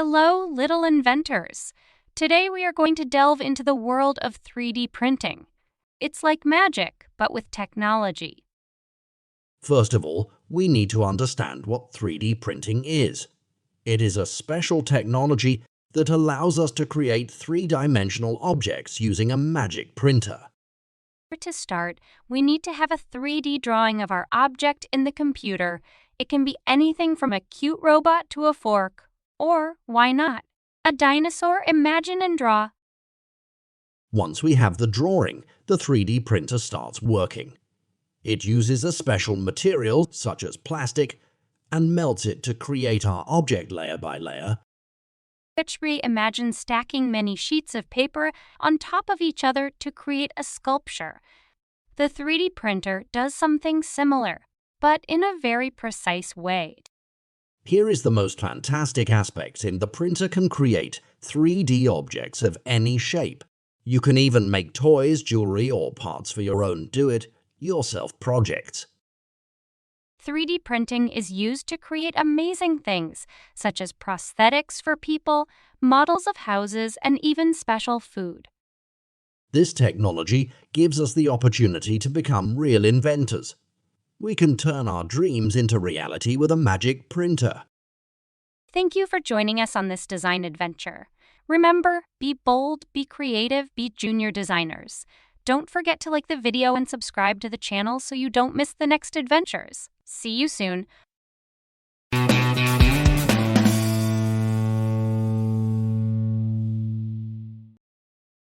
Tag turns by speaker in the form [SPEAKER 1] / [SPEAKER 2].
[SPEAKER 1] Hello, little inventors! Today we are going to delve into the world of 3D printing. It's like magic, but with technology.
[SPEAKER 2] First of all, we need to understand what 3D printing is. It is a special technology that allows us to create three-dimensional objects using a magic printer.
[SPEAKER 1] To start, we need to have a 3D drawing of our object in the computer. It can be anything from a cute robot to a fork, or, why not, a dinosaur. Imagine and draw.
[SPEAKER 2] Once we have the drawing, the 3D printer starts working. It uses a special material, such as plastic, and melts it to create our object layer by layer.
[SPEAKER 1] Imagine stacking many sheets of paper on top of each other to create a sculpture. The 3D printer does something similar, but in a very precise way.
[SPEAKER 2] Here is the most fantastic aspect: the printer can create 3D objects of any shape. You can even make toys, jewelry, or parts for your own do-it-yourself projects.
[SPEAKER 1] 3D printing is used to create amazing things, such as prosthetics for people, models of houses, and even special food.
[SPEAKER 2] This technology gives us the opportunity to become real inventors. We can turn our dreams into reality with a magic printer.
[SPEAKER 1] Thank you for joining us on this design adventure. Remember, be bold, be creative, be junior designers. Don't forget to like the video and subscribe to the channel so you don't miss the next adventures. See you soon.